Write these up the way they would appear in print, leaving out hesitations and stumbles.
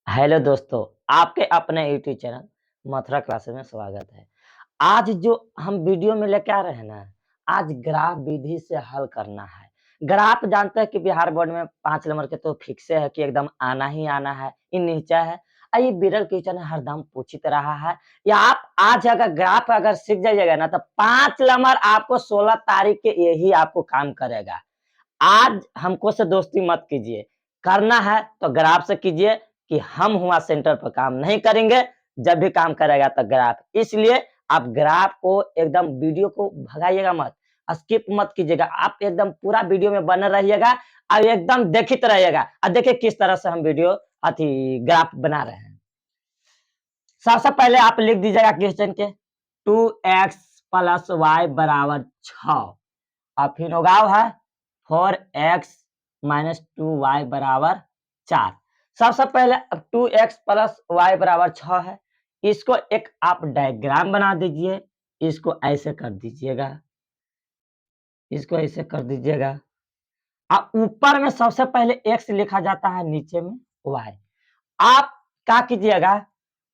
Hello दोस्तों, आपके अपने यूट्यूब चैनल मथुरा क्लासेस में स्वागत है। आज जो हम वीडियो में लेके आ रहे हैं ना, आज ग्राफ विधि से हल करना है। ग्राफ जानते हैं कि बिहार बोर्ड में 5 नंबर के तो फिक्से है कि एकदम आना ही आना है, ये नीचा है। ये विरल क्वेश्चन हरदम पूछित रहा है। या आप आज अगर ग्राफ अगर सीख जाइएगा ना तो 5 नंबर आपको 16 तारीख के यही आपको काम करेगा। आज हमको से दोस्ती मत कीजिए, करना है तो ग्राफ से कीजिए कि हम हुआ सेंटर पर काम नहीं करेंगे, जब भी काम करेगा तो ग्राफ। इसलिए आप ग्राफ को एकदम वीडियो को भगाइएगा मत, स्किप मत कीजिएगा, आप एकदम पूरा वीडियो में बने रहिएगा और एकदम देखते रहिएगा। और देखिए किस तरह से हम वीडियो ग्राफ बना रहे हैं। सबसे पहले आप लिख दीजिएगा क्वेश्चन के 2x प्लस वाई बराबर 6 और फिर होगा है 4x माइनस 2y बराबर 4। सबसे पहले 2x प्लस वाई बराबर 6 है, इसको एक आप डायग्राम बना दीजिए, इसको ऐसे कर दीजिएगा, इसको ऐसे कर दीजिएगा। अब ऊपर में सबसे पहले x लिखा जाता है, नीचे में y। आप क्या कीजिएगा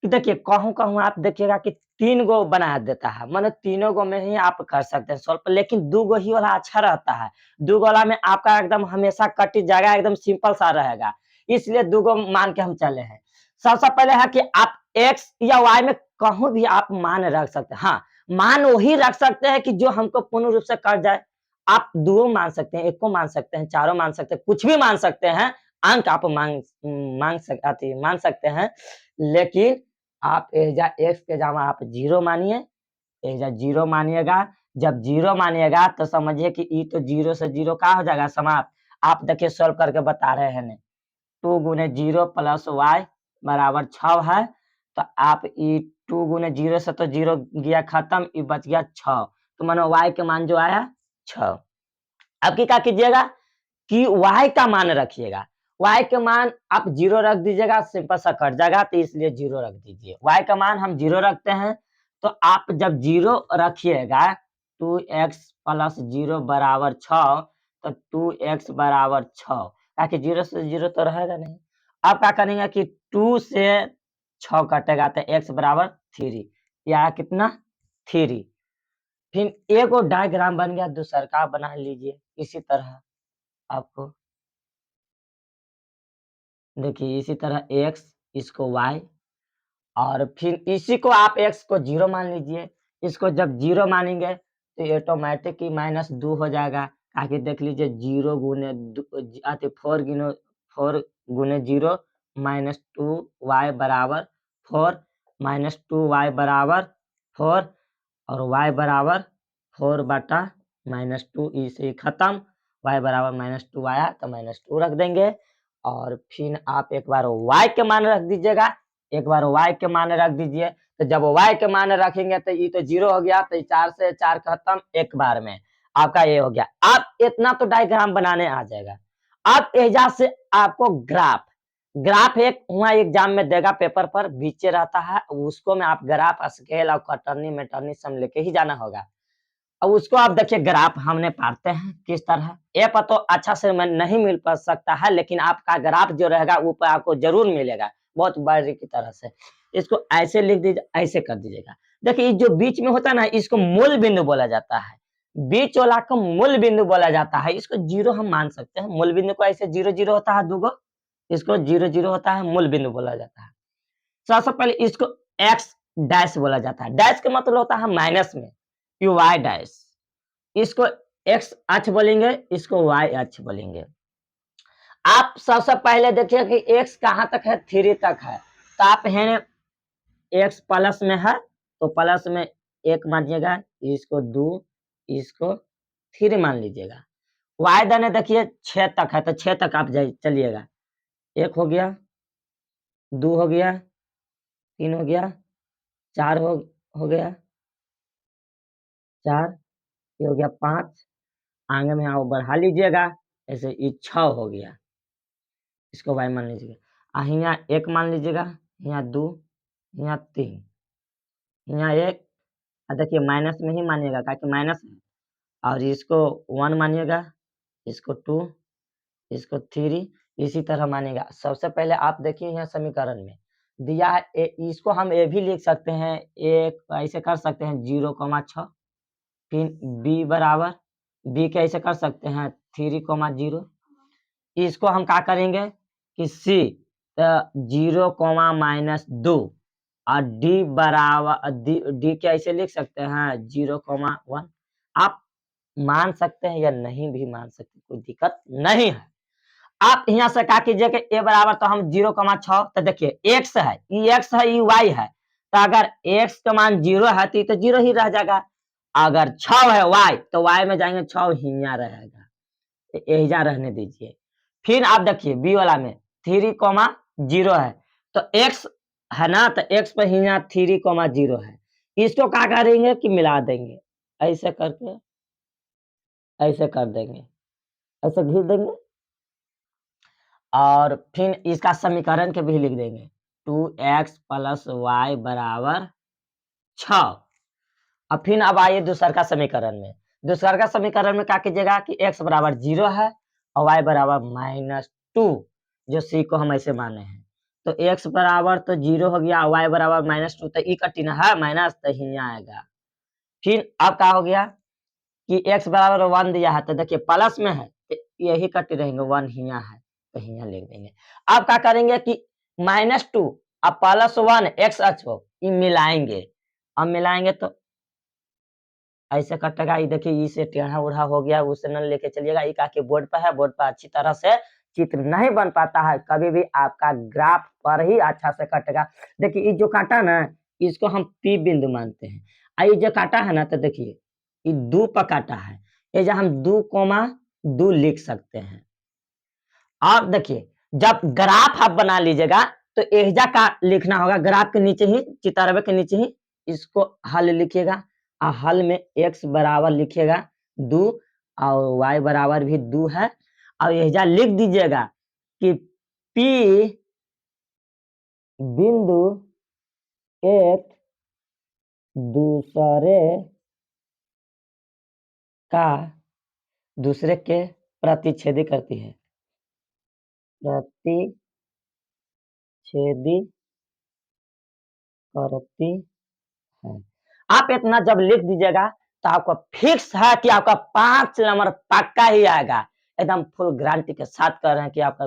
कि देखिए कहूँ कहूँ आप देखिएगा कि 3 गो बना देता है, माने तीनों गो में ही आप कर सकते हैं सॉल्व, लेकिन 2 गो ही वाला अच्छा रहता है। 2 गो वाला में आपका एकदम हमेशा कट जाएगा, एकदम सिंपल सा रहेगा, इसलिए 2 गो मान के हम चले हैं। सबसे पहले है कि आप x या y में कहूँ भी आप मान रख सकते हैं। हाँ, मान वही रख सकते हैं कि जो हमको पूर्ण रूप से कट जाए। आप 2 मान सकते हैं, 1 को मान सकते हैं, 4 मान सकते हैं, कुछ भी मान सकते हैं, अंक आप मान सकते हैं। लेकिन आप एजा x के जगह आप 0 मानिए, एजा 0 मानिएगा। जब 0 मानिएगा तो समझिए कि ई तो 0 से 0 का हो जाएगा समाप्त। आप देखिए सॉल्व करके बता रहे हैं, 2 गुने 0 प्लस वाई बराबर 6 है, तो आप ई 2 गुने 0 से तो 0 गया खत्म, ई बच गया 6, तो मानो y के मान जो आया 6। अब क्या कीजिएगा कि y का मान रखिएगा, y के मान आप 0 रख दीजिएगा, सिंपल सा कट जाएगा, तो इसलिए 0 रख दीजिए। y का मान हम 0 रखते हैं, तो आप जब 0 रखिएगा 2x प्लस 0 बराबर 6, तो 2x बराबर 6, ताकि 0 से 0 तो रहेगा नहीं। अब क्या करेंगे कि 2 से 6 कटेगा तो x बराबर 3, या कितना 3। फिर एक और डायग्राम बन गया, दूसरा का बना लीजिए इसी तरह। आपको देखिए इसी तरह x, इसको y, और फिर इसी को आप x को 0 मान लीजिए। इसको जब 0 मानेंगे तो ऑटोमेटिक ही माइनस 2 हो जाएगा, ताकि देख लीजिए 0 गुने 4 गुने 0 माइनस 2y बराबर 4, माइनस 2y बराबर 4, और y बराबर 4 बटा माइनस 2, इसे खत्म। y बराबर माइनस 2 आया तो माइनस 2 रख देंगे, और फिर आप एक बार y के मान रख दीजिएगा, एक बार y के मान रख दीजिए। तो जब y के मान रखेंगे तो ये तो 0 हो गया, तो 4 से 4 खत्म, एक बार में आपका ये हो गया। आप इतना तो डायग्राम बनाने आ जाएगा। अब एजाज से आपको ग्राफ, ग्राफ एक हुआ एग्जाम में देगा पेपर पर, बीच रहता है, उसको में आप ग्राफ स्केल और कटरनी मेटरनी सब लेके ही जाना होगा। अब उसको आप देखिए ग्राफ हमने पाते हैं किस तरह। ये पर तो अच्छा से नहीं मिल पा सकता है, लेकिन आपका ग्राफ जो रहेगा ऊपर आपको जरूर मिलेगा, बहुत बारीकी तरह से। इसको ऐसे लिख दीजिए, ऐसे कर दीजिएगा। देखिए जो बीच में होता है ना, इसको मूल बिंदु बोला जाता है, बीच वाला को मूल बिंदु बोला जाता है। इसको 0 हम मान सकते हैं, मूल बिंदु को ऐसे 0 0 होता है दूगो, इसको 0 0 होता है, मूल बिंदु बोला जाता है। सबसे पहले इसको एक्स डैश बोला जाता है, डैश का मतलब होता है माइनस में, यू वाई डैश। इसको एक्स अक्ष बोलेंगे, इसको वाई अक्ष बोलेंगे। आप सबसे पहले देखिए कि एक्स कहाँ तक है, 3 तक है, तो आप है एक्स प्लस में है तो प्लस में 1 मानिएगा, इसको 2, इसको 3 मान लीजिएगा। वाई देने देखिए 6 तक है, तो 6 तक आप चलिएगा। 1 हो गया, 2 हो गया, 3 हो गया, 4 हो गया, 4 ये हो गया, 5 आगे में आओ बढ़ा लीजिएगा, ऐसे ये 6 हो गया, इसको y मान लीजिएगा। यहाँ 1 मान लीजिएगा, यहाँ 2, यहाँ 3, यहाँ 1, देखिए माइनस में ही मानिएगा ताकि माइनस है, और इसको 1 मानिएगा, इसको 2, इसको 3, इसी तरह मानेगा। सबसे पहले आप देखिए यहाँ समीकरण में दिया है इसको हम ये भी लिख सकते हैं, एक ऐसे कर सकते हैं 0,6, फिर बी बराबर बी कैसे कर सकते हैं 3,0। इसको हम क्या करेंगे कि सी 0,-2 और डी बराबर डी कैसे लिख सकते हैं 0,1। आप मान सकते हैं या नहीं भी मान सकते, कोई दिक्कत नहीं है। आप यहाँ से क्या कीजिए कि ए बराबर तो हम 0,6, तो देखिए एक्स है, ई एक्स है, ई वाई है, तो अगर एक्स का मान 0 है तो ये तो 0 ही रह जाएगा। अगर 6 है वाई तो वाई में जाएंगे 6 हियाँ रहेगा, एहिजा रहने दीजिए। फिर आप देखिए बी वाला में 3,0 है, तो एक्स है ना, तो एक्स पर हियाँ 3,0 है। इसको क्या करेंगे कि मिला देंगे, ऐसे करके ऐसे कर देंगे, ऐसे घिर देंगे और फिर इसका समीकरण के भी लिख देंगे 2x + y बराबर 6। अब फिर अब आइए दूसर का समीकरण में। दूसर का समीकरण में क्या कीजिएगा कि x बराबर 0 है और y बराबर -2, जो c को हम ऐसे माने हैं। तो x बराबर तो 0 हो गया, y बराबर -2, तो ई कटी ना है माइनस, तो यहाँ आएगा। फिर अब क्या हो गया कि x बराबर 1 दिया है, तो देखिए प्लस में है तो यही कटे रहेंगे, 1 हियाँ है तो हियाँ लिख देंगे। अब क्या करेंगे कि -2 और +1 x अक्ष को ये मिलाएंगे। अब मिलाएंगे तो ऐसे कटेगा, ये देखिए इसे टेढ़ा उढ़ा हो गया, उसे न लेके चलिएगा। ये के बोर्ड पर है, बोर्ड पर अच्छी तरह से चित्र नहीं बन पाता है, कभी भी आपका ग्राफ पर ही अच्छा से कटेगा। देखिए ये जो काटा ना, इसको हम पी बिंदु मानते हैं। ये जो काटा है ना, तो देखिए ये 2 पर काटा है, ये जो हम 2,2 लिख सकते हैं। और देखिए जब ग्राफ आप बना लीजिएगा तो एहजा का लिखना होगा, ग्राफ के नीचे ही, चितारवे के नीचे ही इसको हल लिखिएगा और हल में x बराबर लिखिएगा 2 और y बराबर भी 2 है और एहजा लिख दीजिएगा कि P बिंदु एक दूसरे का दूसरे के प्रतिच्छेदी करती है, प्रतिच्छेदी करती है। आप इतना जब लिख दीजिएगा तो आपको फिक्स है कि आपका 5 नंबर पक्का ही आएगा। एकदम फुल गारंटी के साथ कह रहे हैं कि आपका